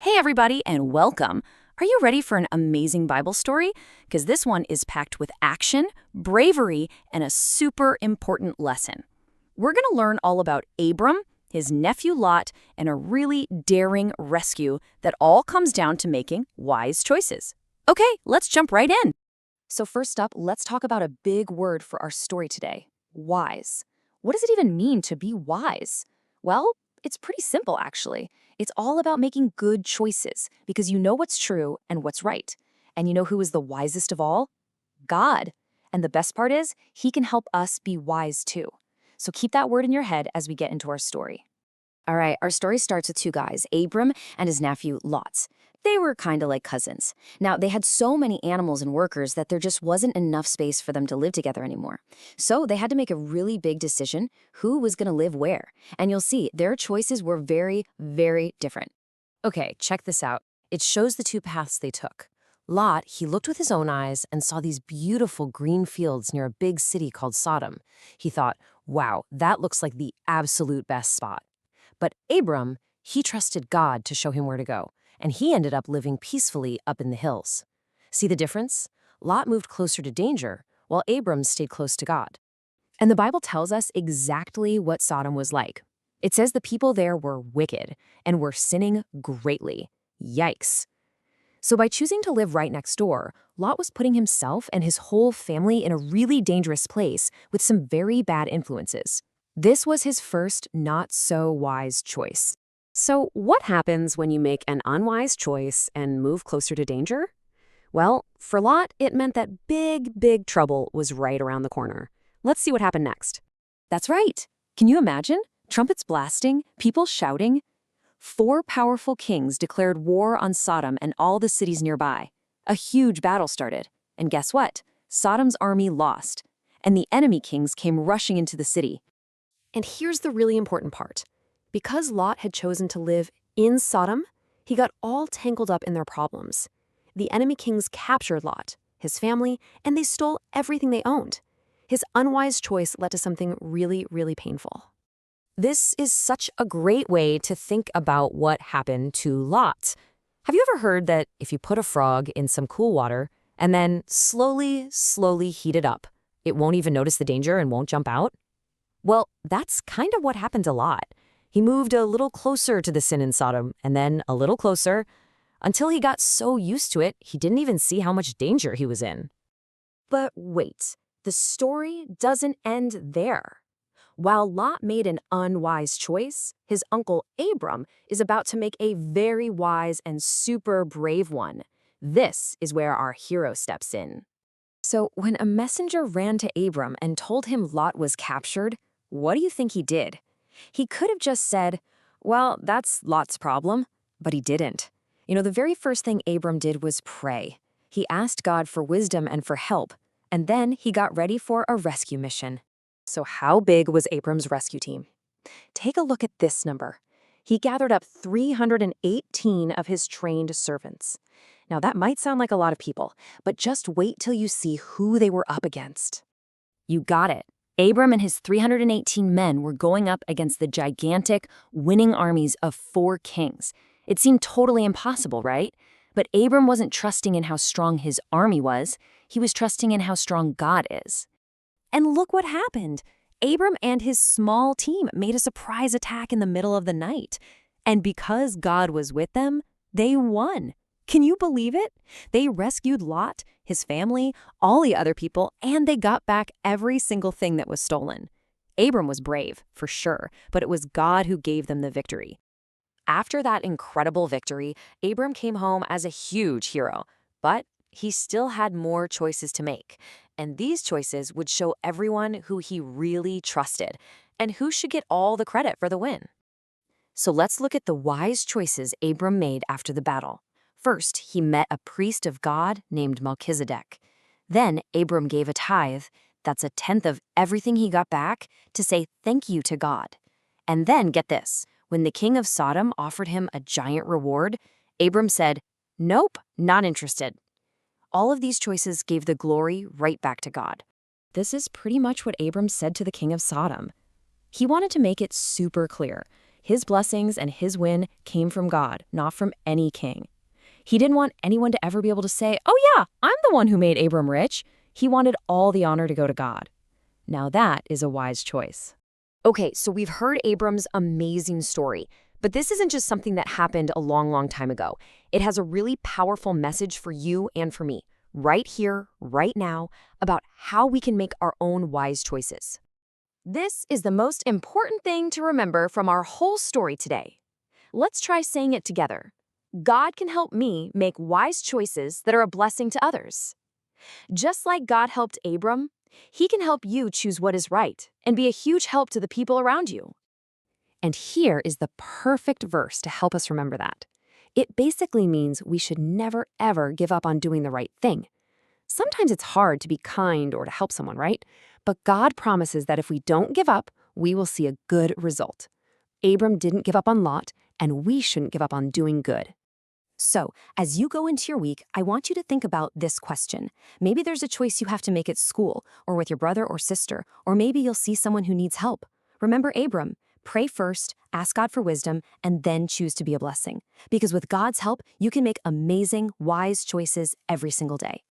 Hey, everybody, and welcome. Are you ready for an amazing Bible story? Because this one is packed with action, bravery, and a super important lesson. We're going to learn all about Abram, his nephew Lot, and a really daring rescue that all comes down to making wise choices. Okay, let's jump right in. So first up, let's talk about a big word for our story today, wise. What does it even mean to be wise? Well, it's pretty simple, actually. It's all about making good choices because you know what's true and what's right. And you know who is the wisest of all? God. And the best part is, he can help us be wise too. So keep that word in your head as we get into our story. All right, our story starts with two guys, Abram and his nephew Lot. They were kind of like cousins. Now, they had so many animals and workers that there just wasn't enough space for them to live together anymore. So they had to make a really big decision who was going to live where. And you'll see, their choices were very, very different. Okay, check this out. It shows the two paths they took. Lot, he looked with his own eyes and saw these beautiful green fields near a big city called Sodom. He thought, wow, that looks like the absolute best spot. But Abram, he trusted God to show him where to go, and he ended up living peacefully up in the hills. See the difference? Lot moved closer to danger, while Abram stayed close to God. And the Bible tells us exactly what Sodom was like. It says the people there were wicked and were sinning greatly. Yikes. So by choosing to live right next door, Lot was putting himself and his whole family in a really dangerous place with some very bad influences. This was his first not-so-wise choice. So what happens when you make an unwise choice and move closer to danger? Well, for Lot, it meant that big trouble was right around the corner. Let's see what happened next. That's right. Can you imagine? Trumpets blasting, people shouting. 4 powerful kings declared war on Sodom and all the cities nearby. A huge battle started. And guess what? Sodom's army lost. And the enemy kings came rushing into the city. And here's the really important part. Because Lot had chosen to live in Sodom, he got all tangled up in their problems. The enemy kings captured Lot, his family, and they stole everything they owned. His unwise choice led to something really painful. This is such a great way to think about what happened to Lot. Have you ever heard that if you put a frog in some cool water and then slowly heat it up, it won't even notice the danger and won't jump out? Well, that's kind of what happened to Lot. He moved a little closer to the sin in Sodom, and then a little closer, until he got so used to it, he didn't even see how much danger he was in. But wait, the story doesn't end there. While Lot made an unwise choice, his uncle Abram is about to make a very wise and super brave one. This is where our hero steps in. So when a messenger ran to Abram and told him Lot was captured, what do you think he did? He could have just said, well, that's Lot's problem, but he didn't. The very first thing Abram did was pray. He asked God for wisdom and for help, and then he got ready for a rescue mission. So how big was Abram's rescue team? Take a look at this number. He gathered up 318 of his trained servants. Now that might sound like a lot of people, but just wait till you see who they were up against. You got it. Abram and his 318 men were going up against the gigantic, winning armies of 4 kings. It seemed totally impossible, right? But Abram wasn't trusting in how strong his army was. He was trusting in how strong God is. And look what happened. Abram and his small team made a surprise attack in the middle of the night. And because God was with them, they won. Can you believe it? They rescued Lot, his family, all the other people, and they got back every single thing that was stolen. Abram was brave, for sure, but it was God who gave them the victory. After that incredible victory, Abram came home as a huge hero, but he still had more choices to make. And these choices would show everyone who he really trusted and who should get all the credit for the win. So let's look at the wise choices Abram made after the battle. First, he met a priest of God named Melchizedek. Then Abram gave a tithe, that's a tenth of everything he got back, to say thank you to God. And then, get this, when the king of Sodom offered him a giant reward, Abram said, nope, not interested. All of these choices gave the glory right back to God. This is pretty much what Abram said to the king of Sodom. He wanted to make it super clear. His blessings and his win came from God, not from any king. He didn't want anyone to ever be able to say, "Oh yeah, I'm the one who made Abram rich." He wanted all the honor to go to God. Now that is a wise choice. Okay, so we've heard Abram's amazing story, but this isn't just something that happened a long, long time ago. It has a really powerful message for you and for me, right here, right now, about how we can make our own wise choices. This is the most important thing to remember from our whole story today. Let's try saying it together. God can help me make wise choices that are a blessing to others. Just like God helped Abram, He can help you choose what is right and be a huge help to the people around you. And here is the perfect verse to help us remember that. It basically means we should never, ever give up on doing the right thing. Sometimes it's hard to be kind or to help someone, right? But God promises that if we don't give up, we will see a good result. Abram didn't give up on Lot, and we shouldn't give up on doing good. So, as you go into your week, I want you to think about this question. Maybe there's a choice you have to make at school, or with your brother or sister, or maybe you'll see someone who needs help. Remember Abram, pray first, ask God for wisdom, and then choose to be a blessing. Because with God's help, you can make amazing, wise choices every single day.